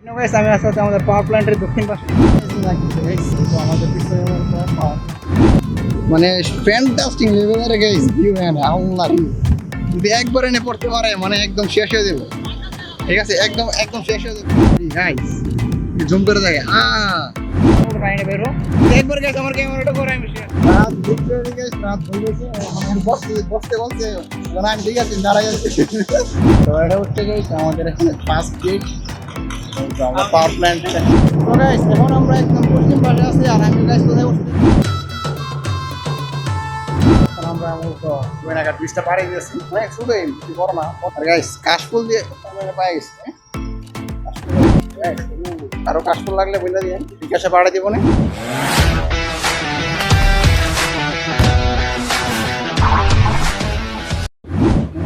Guys আমি আসলে আমাদের পাওয়ার প্ল্যান্টের দক্ষিণ পাশে আমাদের পিছনে মানে ফ্যান্টাস্টিক লেভেলের গাইস ভিউ ম্যান আল্লাহ যদি একবার এনে পড়তে পারে মানে একদম শেষ হয়ে যাবে। ঠিক আছে একদম একদম শেষ হয়ে যাবে গাইস জুম করে থাকে বাইরে বেরো একবার গাইস আমার ক্যামেরাটা করে আমি রাত দুপুরে গাইস রাত হয়ে গেছে আমার বসতে বলতে মানে আমি ঠিক আছে দাঁড়াই আছি তো এটা হচ্ছে গাইস আমাদের এখানে ফার্স্ট গেট আমরা পাওয়ার প্ল্যান্ট তো গাইস এখন আমরা একদম পশ্চিম পাশে আছি আর আমি গাইস কোথায় বসে আমরা মূলত গোয়েনাঘাট ব্রিজটা পাড়ি দিয়েছি অনেক ছোটোই বেশি বড় না আর গাইস কাশফুল দিয়ে পাই গেছি আরো কাশফুল লাগলে বলে দিয়ে বিকাশে পাড়া দিব না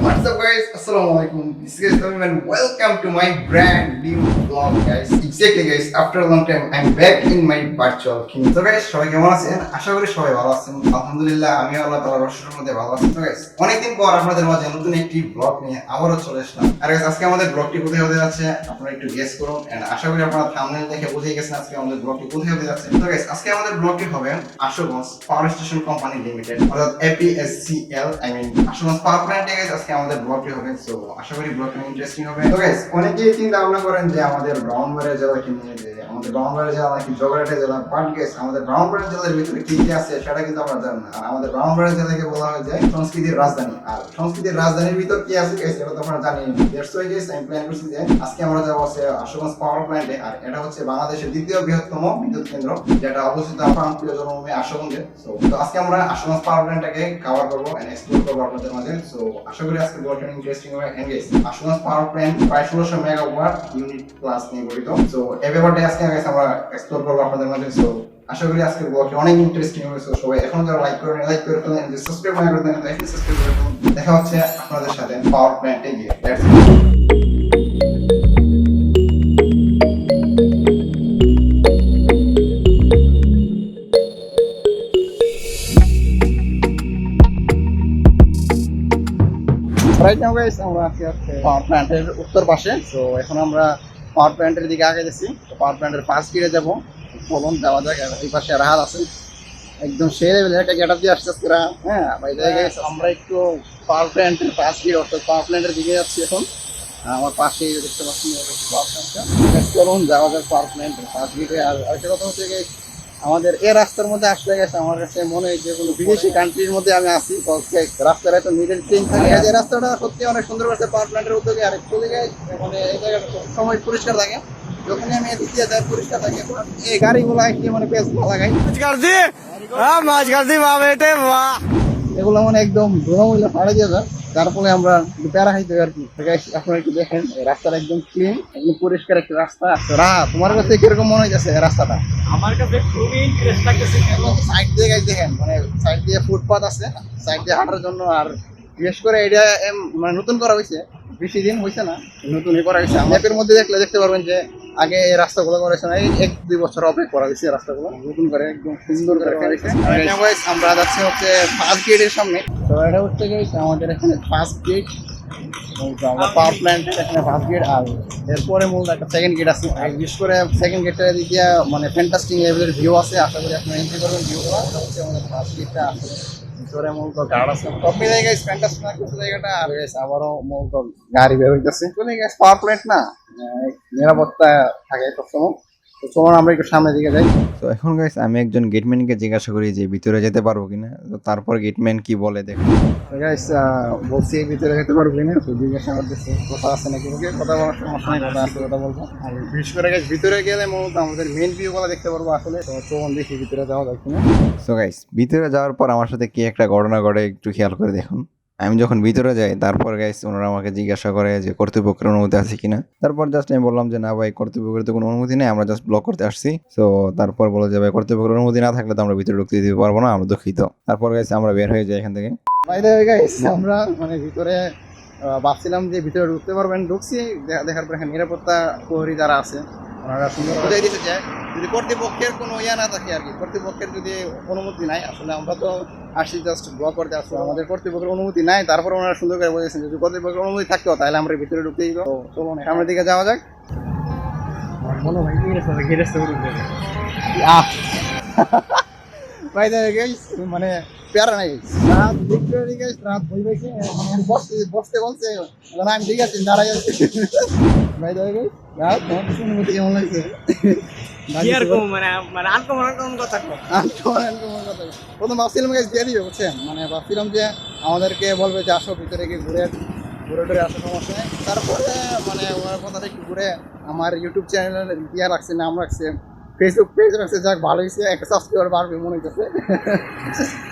What's up guys? Assalamualaikum. This is Tommy and welcome to my brand new vlog guys. Exactly guys, after a long time I'm back in my virtual kingdom. So guys, সবাই কেমন আছেন? আশা করি সবাই ভালো আছেন। আলহামদুলিল্লাহ আমি আল্লাহ তাআলার রহমতের মধ্যে ভালো আছি। তো guys, অনেকদিন পর আপনাদের মাঝে নতুন একটি ব্লগ নিয়ে আবারো চলে আসলাম। আর guys, আজকে আমাদের ব্লগটি কোথায় হতে যাচ্ছে আপনারা একটু গেস করুন এন্ড আশা করি আপনারা থাম্বনেল দেখে বুঝে গেছেন আজকে আমাদের ব্লগটি কোথায় হতে যাচ্ছে। তো guys, আজকে আমাদের ব্লগটি হবে Ashuganj power station company limited অর্থাৎ APSCL আশুগঞ্জ পাওয়ার প্ল্যান্টে guys আজকে আমাদের ব্লগটি হবে। সো আশা করি ব্লগটি ইন্টারেস্টিং হবে। তো গাইস অনেকেই চিন্তা ভাবনা করেন যে আমাদের ব্রাহ্মণবাড়িয়া জেলাকে নিয়ে যে আমাদের ব্রাহ্মণবাড়িয়া জেলা নাকি জগড়াটে জেলা বাট গাইস আমাদের ব্রাহ্মণবাড়িয়া জেলার ভিতরে কি কি আছে সেটা কিন্তু আমরা জানি না। আর আমাদের ব্রাহ্মণবাড়িয়া জেলাকে বলা হয় যে সংস্কৃতির রাজধানী। আর সংস্কৃতির রাজধানীর ভিতর কি আছে গাইস এটা তো আমরা জানি না। দ্যাটস ওয়াই গাইস আমি প্ল্যান করছি যে আজকে আমরা যাব হচ্ছে আশুগঞ্জ পাওয়ার প্ল্যান্টে। আর এটা হচ্ছে বাংলাদেশের দ্বিতীয় বৃহত্তম বিদ্যুৎ কেন্দ্র যেটা অবস্থিত প্রাণপ্রিয় জন্মভূমি আশুগঞ্জে। সো তো আজকে আমরা আশুগঞ্জ পাওয়ার প্ল্যান্টটাকে কভার করবো এন্ড এক্সপ্লোর করবো আপনাদের মাঝে। সো আশা করি আজকে ব্লগটা ইন্টারেস্টিং হবে। And guys Ashuganj power plant প্রায় 1600 মেগাওয়াট ইউনিট ক্লাস নিয়ে গঠিত। সো এই ব্যাপারটা আজকে আমরা এক্সপ্লোর করবো আপনাদের মাঝে। সো আশা করি আজকের ব্লগটি অনেক ইন্টারেস্টিং হবে। সো সবাই এখন যারা লাইক করে ফেলেন যে সাবস্ক্রাইব না করে দেন তাহলে সাবস্ক্রাইব করে ফেলুন। দেখা হচ্ছে আপনাদের সাথে পাওয়ার প্ল্যান্টে গিয়ে। দ্যাটস রাইট নাও গাইস আমরা আছি পাওয়ার প্ল্যান্টের উত্তর পাশে। সো এখন আমরা পাওয়ার প্ল্যান্টের দিকে আগে যাচ্ছি। তো পাওয়ার প্ল্যান্টের পাশ গিয়ে যাবো বলুন যাওয়া যাক। এই পাশে রাহাত আছে একদম সেই লেভেলের একটা গেট আপ দিয়ে আসছে হ্যাঁ ভাই আমরা একটু পাওয়ার প্ল্যান্টের পাশ গিয়ে অর্থাৎ পাওয়ার প্ল্যান্টের দিকে যাচ্ছি এখন। আমার পাশে দেখতে পাচ্ছি পাওয়ার প্ল্যান্টটা চলুন যাওয়া যাক পাওয়ার প্ল্যান্টের পাশ গিয়ে। আর একটা কথা হচ্ছে যে আমাদের এই রাস্তার মধ্যে আসলে গেছে আমার কাছে মনে হয় যে কোনো বিদেশি কান্ট্রির মধ্যে আমি আসি। রাস্তার একটা মিডল চেঞ্জ থাকে এই রাস্তাটা সত্যি অনেক সুন্দর করছে পাওয়ার প্ল্যান্টের উদ্যোগে। আর চলে যায় মানে এই জায়গাটা সময় পরিষ্কার থাকে যখনই আমি এদিকে যাই পরিষ্কার থাকে। এই গাড়িগুলো একটি মানে বেশ ভালো লাগাই এগুলো মানে একদম ধোয়া মহিলা ফাড়ে দিয়ে যায় যার ফলে আমরা একটু প্যারা খাইতে আর কি। আপনারা একটু দেখেন রাস্তাটা একদম ক্লিন একদম পরিষ্কার একটা রাস্তা। তোমার কাছে কিরকম মনে হইতেছে রাস্তাটা? আমার কাছে খুবই ইন্টারেস্ট লাগতেছে। সাইড দিয়ে গাইজ দেখেন মানে সাইড দিয়ে ফুটপাথ আছে সাইড দিয়ে হাঁটার জন্য। আর বিশেষ করে এটা মানে নতুন করা হয়েছে বেশি দিন হয়েছে না নতুনই করা হয়েছে। ম্যাপের মধ্যে দেখলে দেখতে পারবেন যে আগে এই রাস্তাগুলো করা হয়েছে না এই 1-2 বছর অপেক্ষা করা হয়েছে রাস্তাগুলো নতুন করে একদম সুন্দর করে করা হয়েছে। আমরা যাচ্ছি হচ্ছে ফার্স্ট গেটের সামনে। তো এটা হচ্ছে আমাদের এখানে ফার্স্ট গেট আমরা পাওয়ার প্ল্যান্টের এখানে ফার্স্ট গেট। আর এরপরে মূলত একটা সেকেন্ড গেট আছে। আর বিশেষ করে সেকেন্ড গেটের দিকে মানে ফ্যান্টাস্টিং লেভেলের ভিউ আছে। আশা করি আপনারা এনজয় করবেন ভিউগুলো। হচ্ছে আমাদের ফার্স্ট গেটটা আছে ভিতরে মূলত গার্ড আছে সব মিলে গেছে ফ্যান্টাস্টিক লাগছে জায়গাটা। আর আবারও মূলত গাড়ি বের হইতেছে চলে গেছে পাওয়ার প্ল্যান্ট না নিরাপত্তা থাকে সবসময়। তো চলুন আমরা একটু সামনের দিকে যাই। তো এখন গাইস আমি একজন গেটম্যানকে জিজ্ঞাসা করি যে ভিতরে যেতে পারবো কিনা। তো তারপর গেটম্যান কি বলে দেখুন। গাইস বলছি ভিতরে যেতে পারবো কিনা তো জিজ্ঞাসা করতেছি কথা আছে নাকি কথা বলার সমস্যা নেই কথা আছে কথা বলবো। আর বিশেষ করে গাইস ভিতরে গেলে মূলত আমাদের মেইন ভিউগুলো দেখতে পারবো আসলে। তো চলুন দেখি ভিতরে যাওয়া যায় কিনা। সো গাইস ভিতরে যাওয়ার পর আমার সাথে কি একটা ঘটনা ঘটে একটু খেয়াল করে দেখুন। আমি যখন ভিতরে যাই তারপর গাইস ওনারা আমাকে জিজ্ঞাসা করে যে কর্তৃপক্ষের অনুমতি আছে কিনা। তারপর জাস্ট আমি বললাম যে না ভাই কর্তৃপক্ষের তো কোনো অনুমতি নেই আমরা জাস্ট ব্লক করতে আসছি। তো তারপর বলো যে ভাই কর্তৃপক্ষের অনুমতি না থাকলে তো আমরা ভিতরে ঢুকতে দিতে পারবো না আমরা দুঃখিত। তারপর গাইস আমরা বের হয়ে যাই এখান থেকে। গাইস আমরা মানে ভিতরে ভাবছিলাম যে ভিতরে ঢুকতে পারবেন ঢুকছি দেখার পর এখানে নিরাপত্তা প্রহরী যারা আছে ওনারা সুন্দর বুঝাই দিতে চায় যদি কর্তৃপক্ষের কোনো ইয়া না থাকে আর কি কর্তৃপক্ষের যদি অনুমতি নাই আসলে আমরা তো আসি জাস্ট ব্লক করতে আসবো আমাদের কর্তৃপক্ষের অনুমতি নাই। তারপর ওনারা সুন্দর করে বলেছেন যদি কর্তৃপক্ষের অনুমতি থাকতো তাহলে আমরা ভিতরে ঢুকতেই তো চলুন সামনের দিকে যাওয়া যাক। বলো ভাই কি গেছে গেরেছে উঠে ভাই দেখে গাইস মানে প্যারা নাই রাত ভিক্টোরি গাইস রাত বই বইছে মানে বসতে বসতে বলছে মানে আমি ঠিক আছে দাঁড়াই আছি ভাই দেখে গাইস রাত তোমার শুনতে কেমন লাগছে কি আর কম মানে আনকমন কথা কো প্রথম ভাবছিলাম গাইস দিয়ে দিবে বুঝছেন মানে ভাবছিলাম যে আমাদেরকে বলবে যে আসো ভিতরে গিয়ে ঘুরে ঘুরে টুরে আসা সমস্যা নেই তারপরে মানে ওনার কথাটা একটু ঘুরে আমার ইউটিউব চ্যানেলে ইয়া রাখছে নাম রাখছে ফেসবুক পেজ রাখছে যাক ভালো হয়েছে একটা সাবস্ক্রাইবার বাড়বে মনে হইতেছে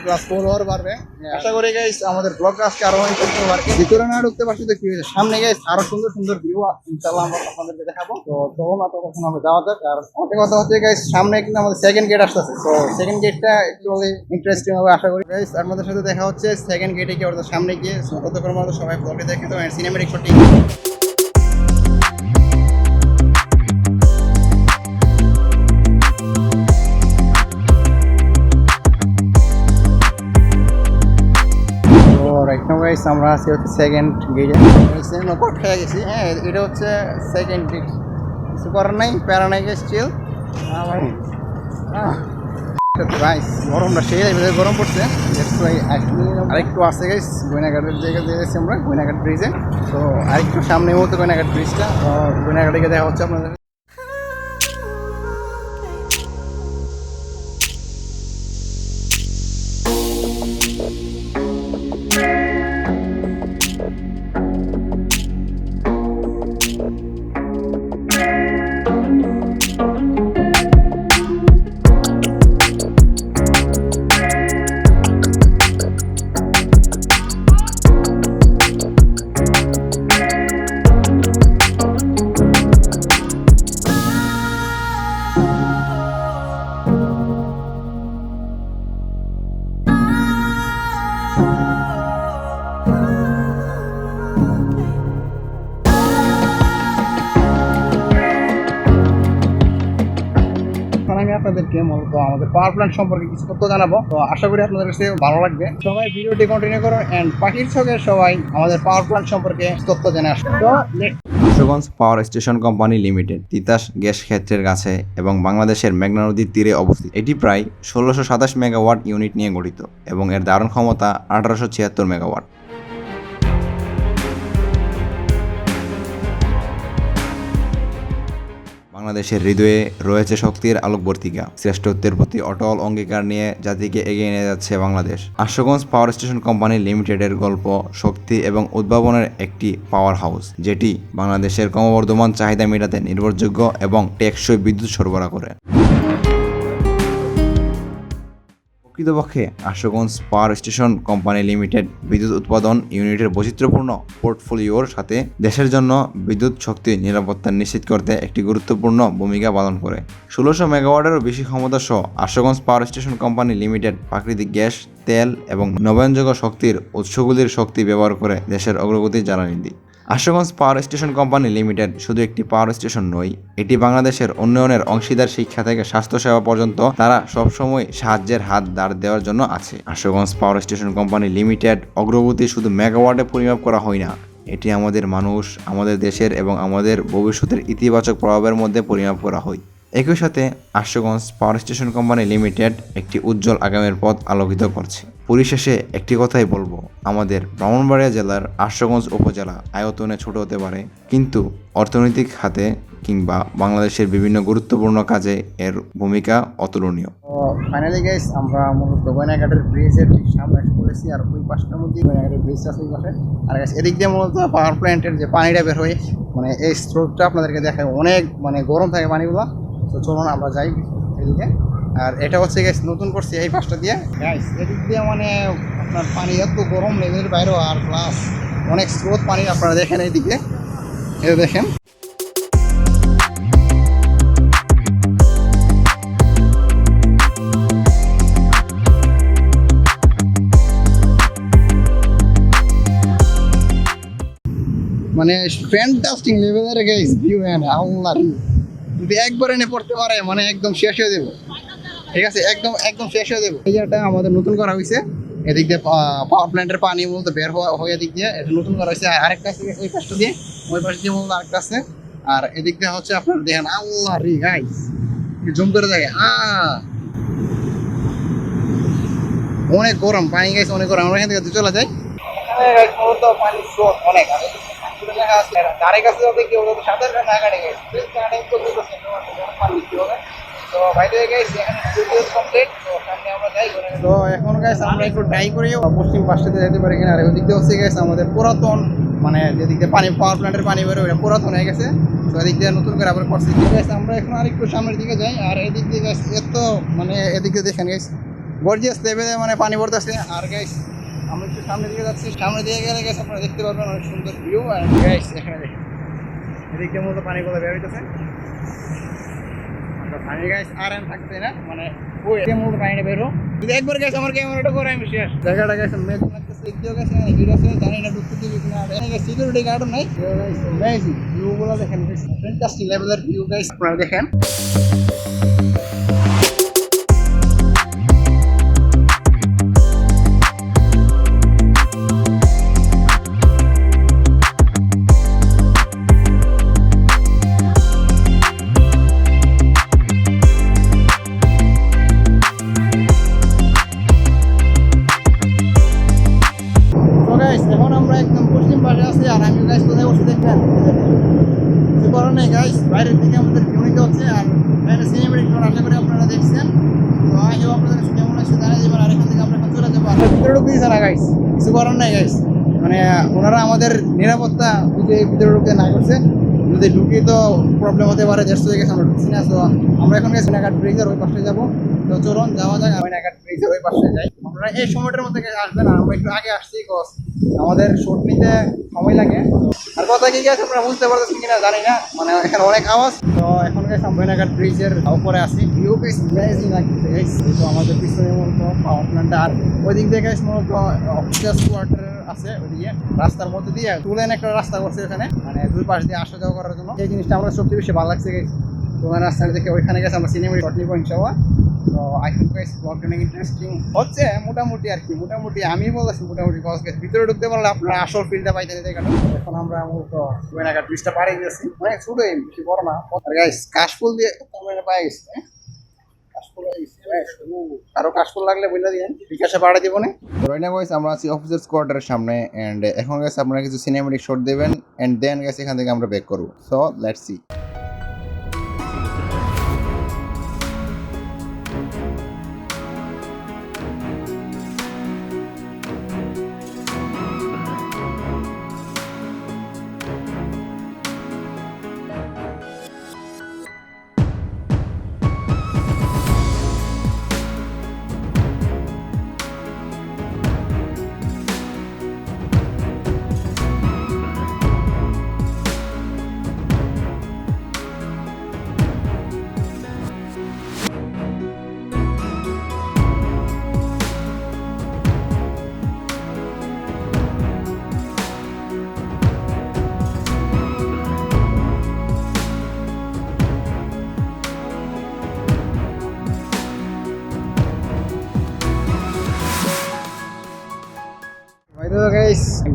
প্লাস ফলোয়ার বাড়বে আশা করি গাইস আমাদের ব্লগটা আজকে আরো অনেক করতে পারবে ভিতরে না ঢুকতে পারছি তো কি হয়েছে সামনে গাইস আরো সুন্দর সুন্দর ভিউ ইনশাআল্লাহ আমরা আপনাদেরকে দেখাবো তো চলুন না তখন আমরা যাওয়া যাক আর একটা কথা হচ্ছে গাইস সামনে কিন্তু আমাদের সেকেন্ড গেট আসতেছে তো সেকেন্ড গেটটা একটু ইন্টারেস্টিং হবে আশা করি গাইস আপনাদের সাথে দেখা হচ্ছে সেকেন্ড গেটে গিয়ে ওদের সামনে গিয়ে ততক্ষণ আমাদের সবাই ব্লগে দেখে তো cinematic shooting right now guys আমরা আছি হচ্ছে সেকেন্ড গেটে নকট হয়ে গেছি হ্যাঁ এটা হচ্ছে সেকেন্ড গেট কিছু করার নাই প্যারা নাই গাইস চিল গাইস গরমটা সেই গরম পড়ছে আরেকটু আছে গাইস গয়নাঘাটের জায়গা দিয়ে গেছি আমরা গয়নাঘাট ব্রিজে তো আরেকটু সামনে মতো গয়নাঘাট ব্রিজটা গয়নাঘাটে গিয়ে দেখা হচ্ছে আপনাদের আমি আপনাদেরকে মূলত আমাদের পাওয়ার প্ল্যান্ট সম্পর্কে কিছু তথ্য জানাবো তো আশা করি আপনাদের কাছে ভালো লাগবে সবাই ভিডিওটি কন্টিনিউ করুন এন্ড পাখির ছকে সবাই আমাদের পাওয়ার প্ল্যান্ট সম্পর্কে তথ্য জেনে আসুন তো Ashuganj power station company limited Titas gas ক্ষেত্রের কাছে এবং বাংলাদেশের মেঘনা নদীর তীরে অবস্থিত এটি প্রায় 1627 মেগাওয়াট ইউনিট নিয়ে গঠিত এবং এর ধারণ ক্ষমতা 1876 মেগাওয়াট বাংলাদেশের হৃদয়ে রয়েছে শক্তির আলোকবর্তিকা শ্রেষ্ঠত্বের প্রতি অটল অঙ্গীকার নিয়ে জাতিকে এগিয়ে নিয়ে যাচ্ছে Bangladesh Ashuganj power station company লিমিটেডের গল্প শক্তি এবং উদ্ভাবনের একটি পাওয়ার হাউস যেটি বাংলাদেশের ক্রমবর্ধমান চাহিদা মেটাতে নির্ভরযোগ্য এবং টেকসই বিদ্যুৎ সরবরাহ করে প্রকৃতপক্ষে Ashuganj power station company limited বিদ্যুৎ উৎপাদন ইউনিটের বৈচিত্র্যপূর্ণ পোর্টফোলিওর সাথে দেশের জন্য বিদ্যুৎ শক্তি নিরাপত্তা নিশ্চিত করতে একটি গুরুত্বপূর্ণ ভূমিকা পালন করে 1600 মেগাওয়াটেরও বেশি ক্ষমতা সহ Ashuganj power station company limited প্রাকৃতিক গ্যাস তেল এবং নবায়নযোগ্য শক্তির উৎসগুলির শক্তি ব্যবহার করে দেশের অগ্রগতির জ্বালানি দিই Ashuganj power station company limited শুধু একটি পাওয়ার স্টেশন নয় এটি বাংলাদেশের উন্নয়নের অংশীদার শিক্ষা থেকে স্বাস্থ্যসেবা পর্যন্ত তারা সবসময় সাহায্যের হাত দাঁড় দেওয়ার জন্য আছে Ashuganj power station company limited অগ্রগতি শুধু মেগাওয়াটে পরিমাপ করা হয় না এটি আমাদের মানুষ আমাদের দেশের এবং আমাদের ভবিষ্যতের ইতিবাচক প্রভাবের মধ্যে পরিমাপ করা হয় একই সাথে Ashuganj power station company limited একটি উজ্জ্বল আগামীর পথ আলোকিত করছে পরিশেষে একটি কথাই বলবো আমাদের ব্রাহ্মণবাড়িয়া জেলার আশুগঞ্জ উপজেলা আয়তনে ছোট হতে পারে কিন্তু অর্থনৈতিক খাতে কিংবা বাংলাদেশের বিভিন্ন গুরুত্বপূর্ণ কাজে এর ভূমিকা অতুলনীয় ফাইনালি গাইস আমরা মূলত গয়নাঘাটের ব্রিজের ঠিক সামনে এসে পড়েছি আর ওই পাশটার মধ্যে গয়নাঘাটের ব্রিজটা আছে ওই পাশে আর গাইস এদিক দিয়ে মূলত পাওয়ার প্ল্যান্টের যে পানিটা বের হয় মানে এই স্রোতটা আপনাদেরকে দেখায় অনেক মানে গরম থাকে পানিগুলো তো চলুন আমরা যাই এদিকে আর এটা হচ্ছে গাইস নতুন করছি এই পাশটা দিয়ে গাইস এদিক দিয়ে মানে আপনার পানি এত গরম লেভেলের বাইরেও আর প্লাস অনেক স্রোত পানি আপনারা দেখেন এইদিকে এটা দেখেন মানে ফ্যান্টাস্টিক লেভেলের গাইস ভিউ এন্ড আল্লাহ যদি একবার এনে পড়তে পারে মানে একদম শেষ হয়ে যাবে ঠিক আছে একদম শেষ হয়ে যাবে এই জায়গাটা আমাদের নতুন করা হয়েছে এদিক দিয়ে পাওয়ার প্ল্যান্টের পানি মূলত বের হয়ে এদিক দিয়ে এটা নতুন করা হয়েছে আরেকটা আছে ওই পাশটা দিয়ে ওই পাশে দিয়ে মূলত আরেকটা আছে আর এদিক দিয়ে হচ্ছে আপনার দেখেন আল্লাহ রে গাইস জুম করে দেখে অনেক গরম পানি গাইছে অনেক গরম আমরা এখান থেকে চলে যাই পানির স্রোত অনেক ধারে কাছে কেউ সাঁতার না কাটে গেছে তো বাইরে গেছি তো এখন গাইস আমরা একটু ট্রাই করি পশ্চিম পাশটাতে যেতে পারি কিনা আর ওদিক দিয়ে হচ্ছে গেছে আমাদের পুরাতন মানে যেদিক দিয়ে পানি পাওয়ার প্ল্যান্টের পানি বেরোয় ওটা পুরাতন হয়ে গেছে তো এদিক দিয়ে নতুন করে আবার করছি গাইস আমরা এখন আরেকটু সামনের দিকে যাই আর এদিক দিয়ে গাইস এত মানে এদিক দিয়ে দেখেন গাইস গর্জিয়াস লেভেলে মানে পানি পড়তেছে আর গাইস আমরা একটু সামনের দিকে যাচ্ছি সামনে দিকে গেলে গাইস আপনারা দেখতে পারবেন অনেক সুন্দর ভিউ আর গাইস এখানে দেখেন এদিক দিয়ে মূলত পানিগুলো বের হইতেছে পানি গাইস আর থাকছে না মানে ওই মূলত পানিটা বের হোক যদি একবার গাইস আমার ক্যামেরাটা করে আমি শেষ জায়গাটা গাইস মেঘ লাগতেছে একটু গাইস ভিড় আছে জানি না ঢুকতে দিবি কিনা এখানে গাইস সিকিউরিটি গার্ডও নাই গাইস অ্যামেজিং ভিউগুলো দেখেন গাইস ফ্যান্টাস্টিক লেভেলের ভিউ গাইস আপনারা দেখেন এখন আমরা একদম পশ্চিম পাশে আছি আর আমি গাইস কোথায় বসে দেখবেন কিছু করার নেই গাইস বাইরের দিকে আমাদের ভিউ নিতে হচ্ছে আর বাইরে সিনেমেটিক শট আশা করি আপনারা দেখছেন তো আই হোপ আপনাদের কাছে কেমন লাগছে জানিয়ে দেবেন আর এখান থেকে আমরা এখন চলে যাবো আর ভিতরে ঢুকতেছি না গাইস কিছু করার নেই গাইস মানে ওনারা আমাদের নিরাপত্তা বুঝে ভিতরে ঢুকতে না করছে যদি ঢুকি তো প্রবলেম হতে পারে দেড়শো হয়ে গেছে আমরা ঢুকছি না তো আমরা এখন গেছি নাগাদ ব্রিজের ওই পাশে যাবো তো চলুন যাওয়া যাক আমি নাগাদ ব্রিজের ওই পাশে যাই আপনারা এই সময়টার মধ্যে আসবেন আর আমরা একটু আগে আসছি কস আমাদের শট নিতে সময় লাগে আর কথা কি গেছে আপনারা বুঝতে পারতেছেন কিনা জানি না মানে এখানে অনেক আওয়াজ তো এখন গেছে আমরা নাগাদ ব্রিজের উপরে আসি ভিউ বেশ অ্যামেজিং লাগছে তো আমাদের পিছনে মূলত পাওয়ার প্ল্যান্টটা আর ওই দিক দিয়ে গেছে মূলত অফিসার্স কোয়ার্টার আছে ওইদিকে রাস্তার মধ্যে দিয়ে তুলেন একটা রাস্তা করছে ওখানে মানে দুই পাশ দিয়ে আসা যাওয়া করার জন্য এই জিনিসটা আমার সবচেয়ে বেশি ভালো লাগছে তোমার রাস্তাটা দেখে ওইখানে গেছে আমরা সিনেমাটি শট নিবো ইনশাআল্লাহ তো আই থিঙ্ক গাইস ব্লগটা অনেক ইন্টারেস্টিং হচ্ছে মোটামুটি আর কি মোটামুটি আমি বলছি মোটামুটি কস গেছে ভিতরে ঢুকতে পারলে আপনারা আসল ফিলটা পাইতেন দেখানো এখন আমরা মূলত গোয়েনাঘাট ব্রিজটা পাড়ে গেছি অনেক ছোট বেশি বড় না আর গাইস কাশফুল দিয়ে আমরা পাই গেছি আরো কাশফুল লাগলে বলে দিন বিকাশে পাড়া দিব না রাইট গাইস আমরা আছি অফিসার্স কোয়ার্টারের সামনে এন্ড এখন গাইস আপনারা কিছু সিনেমেটিক শট দেবেন এন্ড দেন গাইস এখান থেকে আমরা ব্যাক করব সো লেটস সি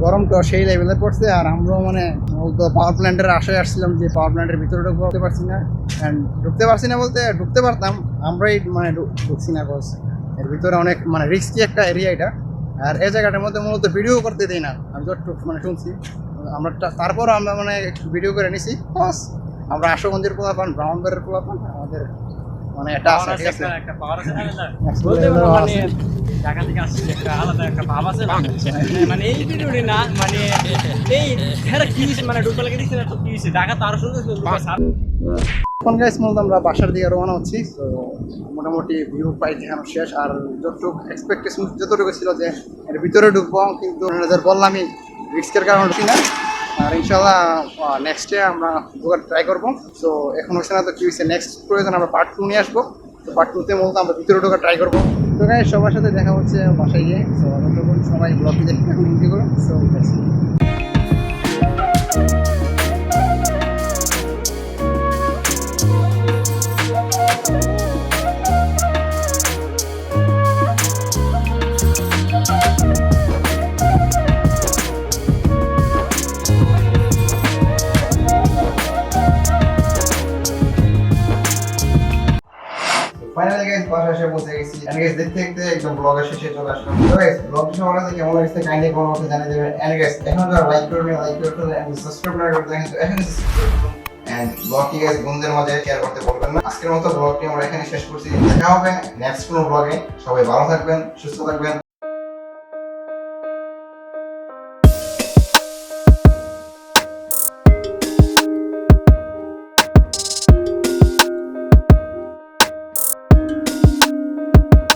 গরমটা সেই লেভেলে পড়ছে আর আমরাও মানে পাওয়ার প্ল্যান্টের আশায় আসছিলাম যে পাওয়ার প্ল্যান্টের ভিতরে ঢুকতে পারছি না ঢুকতে পারছি না বলতে ঢুকতে পারতাম আমরাই মানে ঢুকছি না বস এর ভিতরে অনেক মানে রিস্কি একটা এরিয়া এটা আর এই জায়গাটার মধ্যে মূলত ভিডিও করতে দিই না আমি যতটুকু মানে শুনছি আমরা তারপরও আমরা মানে ভিডিও করে নিছি বস আমরা আশুগঞ্জের পোলাপান ব্রাউনবারের পোলাপান আমাদের মানে এটা আছে ঠিক আছে একটা পাওয়ার আছে না বলতে পারো মানে ঢাকা থেকে আসছে একটা আলাদা একটা ভাব আছে না মানে এই ভিডিওটি না মানে এই হেরা কি মানে ঢুকতে লাগে দিছে না তো কি ঢাকা তো আরো সুন্দর এখন গাইস মূলত আমরা বাসার দিকে রওনা হচ্ছি তো মোটামুটি ভিউ পাই দেখানো শেষ আর যতটুকু এক্সপেকটেশন যতটুকু ছিল যে এর ভিতরে ঢুকবো কিন্তু আপনাদের বললামই রিস্কের কারণে ঢুকি না আর ইনশাল্লাহ নেক্সট ডে আমরা ঢোকার ট্রাই করবো সো এখন হচ্ছে না তো কি হচ্ছে নেক্সট প্রয়োজন আমরা পার্ট 2 নিয়ে আসবো তো পার্ট 2তে মূলত আমরা ভিতরে ঢোকার ট্রাই করবো তো গাইস সবার সাথে দেখা হচ্ছে বাসায় গিয়ে সো ততক্ষণ সবাই ব্লগটি দেখতে এখন এনজয় করুন সো ফাইনালি গাইস বাসা এসে পৌঁছে গেছি এন্ড গাইস দেখতে দেখতে একদম ব্লগের শেষে চলে আসলাম। তো গাইস ব্লগটি সবার কাছে কেমন লাগছে কাইন্ডলি কমেন্টে জানিয়ে দেবেন। এন্ড গাইস এখন যারা লাইক করবেন লাইক করতে এন্ড সাবস্ক্রাইব না করতে দেখেন তো এখন সাবস্ক্রাইব করুন এন্ড ব্লগটি গাইস বন্ধুদের মাঝে শেয়ার করতে ভুলবেন না। আজকের মতো ব্লগটি আমরা এখানে শেষ করছি। দেখা হবে নেক্সট কোনো ব্লগে। সবাই ভালো থাকবেন, সুস্থ থাকবেন।